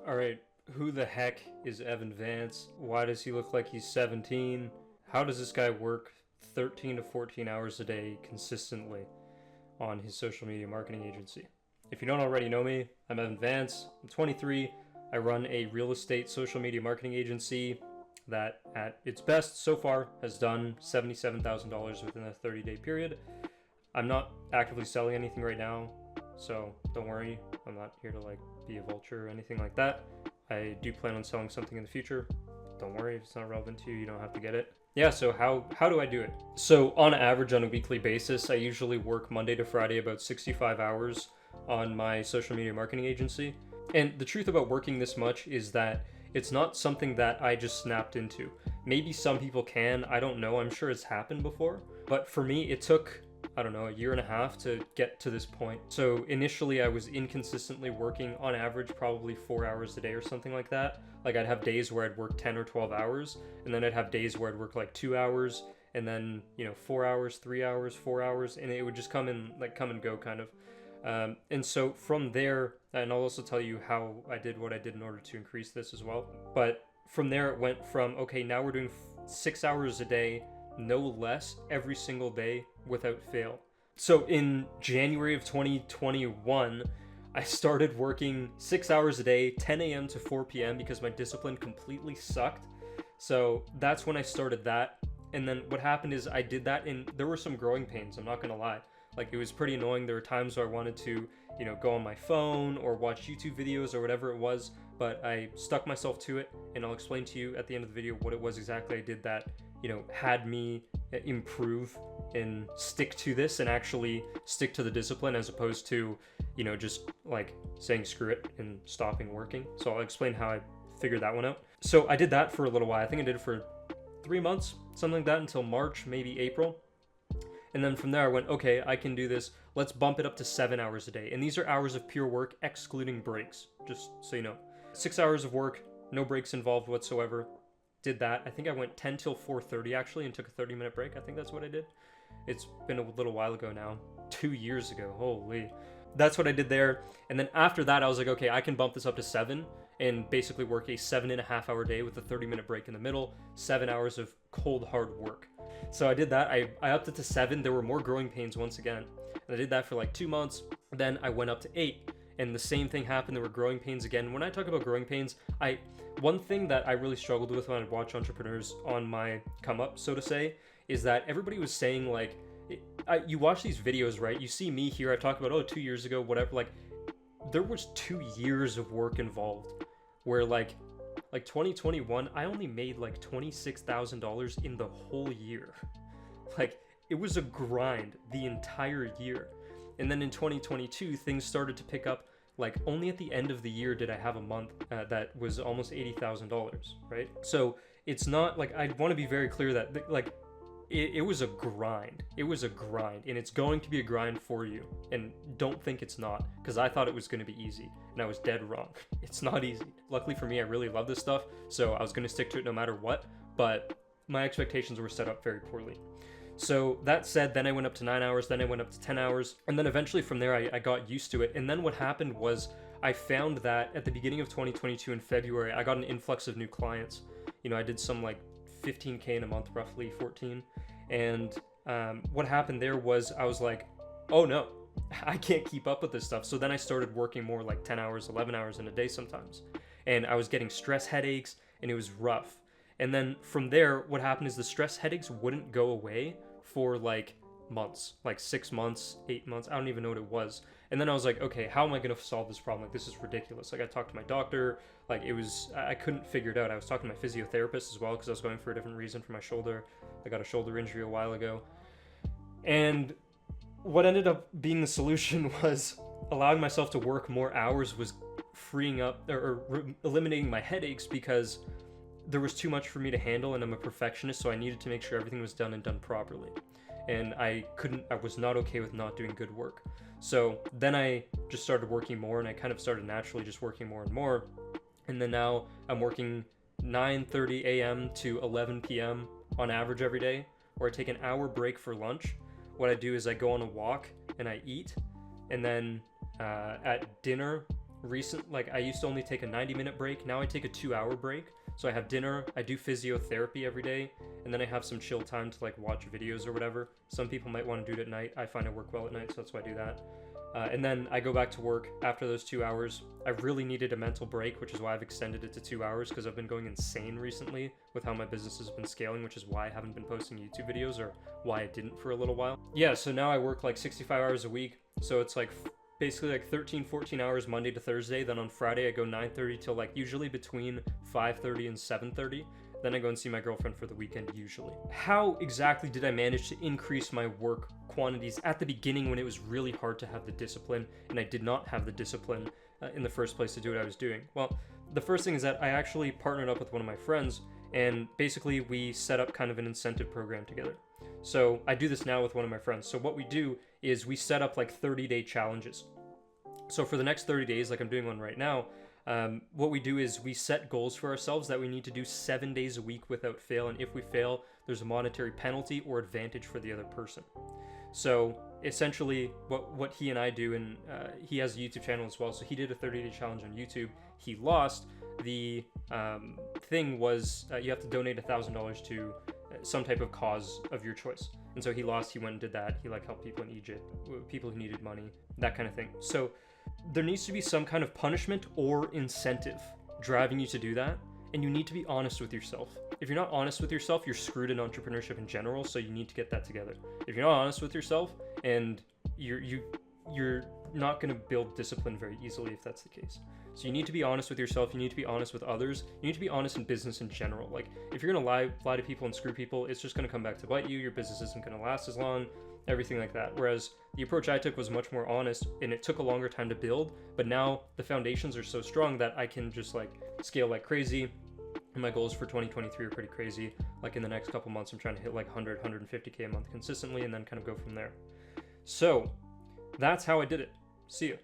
All right, who the heck is Evan Vance? Why does he look like he's 17? How does this guy work 13 to 14 hours a day consistently on his social media marketing agency? If you don't already know me, I'm Evan Vance. I'm 23. I run a real estate social media marketing agency that, at its best so far, has done $77,000 within a 30-day period. I'm not actively selling anything right now, so don't worry. I'm not here to be a vulture or anything like that. I do plan on selling something in the future. Don't worry, if it's not relevant to you, you don't have to get it. Yeah, so how do I do it? So on average, on a weekly basis, I usually work Monday to Friday about 65 hours on my social media marketing agency. And the truth about working this much is that it's not something that I just snapped into. Maybe some people can, I don't know, I'm sure it's happened before. But for me, it took, I don't know, a year and a half to get to this point. So initially I was inconsistently working on average probably 4 hours a day or something like that. Like I'd have days where I'd work 10 or 12 hours, and then I'd have days where I'd work like 2 hours, and then 4 hours, 3 hours, 4 hours, and it would just come and go kind of. And so from there, and I'll also tell you how I did what I did in order to increase this as well. But from there it went from, okay, now we're doing 6 hours a day, no less, every single day without fail. So in January of 2021, I started working 6 hours a day, 10 a.m. to 4 p.m. because my discipline completely sucked. So that's when I started that. And then what happened is I did that, and there were some growing pains, I'm not gonna lie. Like, it was pretty annoying. There were times where I wanted to, go on my phone or watch YouTube videos or whatever it was, but I stuck myself to it, and I'll explain to you at the end of the video what it was exactly I did that, had me improve and stick to this and actually stick to the discipline, as opposed to, just saying screw it and stopping working. So I'll explain how I figured that one out. So I did that for a little while. I think I did it for 3 months, something like that, until March, maybe April. And then from there I went, okay, I can do this. Let's bump it up to 7 hours a day. And these are hours of pure work, excluding breaks, just so you know. 6 hours of work, no breaks involved whatsoever. Did that. I think I went 10 till 4:30 actually, and took a 30-minute break. I think that's what I did. It's been a little while ago now. 2 years ago, holy. That's what I did there. And then after that, I was like, okay, I can bump this up to 7 and basically work a 7.5 hour day with a 30-minute break in the middle, 7 hours of cold, hard work. So I did that. I upped it to 7. There were more growing pains once again. And I did that for like 2 months. Then I went up to 8. And the same thing happened. There were growing pains again. When I talk about growing pains, one thing that I really struggled with when I'd watch entrepreneurs on my come up, so to say, is that everybody was saying you watch these videos, right? You see me here. I talk about, 2 years ago, whatever. There was 2 years of work involved, where like 2021, I only made like $26,000 in the whole year. It was a grind the entire year. And then in 2022, things started to pick up. Only at the end of the year did I have a month that was almost $80,000, right? So it's not I want to be very clear that it was a grind. It was a grind, and it's going to be a grind for you. And don't think it's not, because I thought it was going to be easy, and I was dead wrong. It's not easy. Luckily for me, I really love this stuff, so I was going to stick to it no matter what, but my expectations were set up very poorly. So that said, then I went up to 9 hours, then I went up to 10 hours, and then eventually from there, I got used to it. And then what happened was I found that at the beginning of 2022 in February, I got an influx of new clients. I did some 15K in a month, roughly 14. And what happened there was I was like, oh no, I can't keep up with this stuff. So then I started working more 10 hours, 11 hours in a day sometimes. And I was getting stress headaches, and it was rough. And then from there, what happened is the stress headaches wouldn't go away for months, 6 months, 8 months. I don't even know what it was. And then I was like, okay, how am I going to solve this problem? This is ridiculous. I talked to my doctor. I couldn't figure it out. I was talking to my physiotherapist as well, because I was going for a different reason for my shoulder. I got a shoulder injury a while ago. And what ended up being the solution was allowing myself to work more hours, was freeing up or eliminating my headaches, because there was too much for me to handle, and I'm a perfectionist, so I needed to make sure everything was done and done properly. And I was not okay with not doing good work. So then I just started working more, and I kind of started naturally just working more and more. And then now I'm working 9:30 a.m. to 11 p.m. on average every day, or I take an hour break for lunch. What I do is I go on a walk and I eat, and then at dinner like I used to only take a 90-minute break. Now I take a 2-hour break. So I have dinner, I do physiotherapy every day, and then I have some chill time to like watch videos or whatever. Some people might want to do it at night. I find I work well at night, so that's why I do that. And then I go back to work after those 2 hours. I really needed a mental break, which is why I've extended it to 2 hours, because I've been going insane recently with how my business has been scaling, which is why I haven't been posting YouTube videos, or why I didn't for a little while. Yeah, so now I work like 65 hours a week. So it's like basically like 13-14 hours Monday to Thursday. Then on Friday I go 9:30 till like usually between 5:30 and 7:30. Then I go and see my girlfriend for the weekend usually. How exactly did I manage to increase my work quantities at the beginning when it was really hard to have the discipline, and I did not have the discipline in the first place to do what I was doing? Well, the first thing is that I actually partnered up with one of my friends, and basically we set up kind of an incentive program together. So I do this now with one of my friends. So what we do is we set up like 30-day challenges. So for the next 30 days, like I'm doing one right now, what we do is we set goals for ourselves that we need to do 7 days a week without fail. And if we fail, there's a monetary penalty or advantage for the other person. So essentially what he and I do, and he has a YouTube channel as well. So he did a 30-day challenge on YouTube. He lost. The thing was you have to donate $1,000 to some type of cause of your choice. And so he lost, he went and did that. He like helped people in Egypt, people who needed money, that kind of thing. So there needs to be some kind of punishment or incentive driving you to do that. And you need to be honest with yourself. If you're not honest with yourself, you're screwed in entrepreneurship in general. So you need to get that together. If you're not honest with yourself, and you're not going to build discipline very easily if that's the case. So you need to be honest with yourself. You need to be honest with others. You need to be honest in business in general. Like if you're going to lie to people and screw people, it's just going to come back to bite you. Your business isn't going to last as long, everything like that. Whereas the approach I took was much more honest, and it took a longer time to build, but now the foundations are so strong that I can just like scale like crazy. And my goals for 2023 are pretty crazy. Like in the next couple months, I'm trying to hit like 100, 150K a month consistently, and then kind of go from there. So that's how I did it. See ya.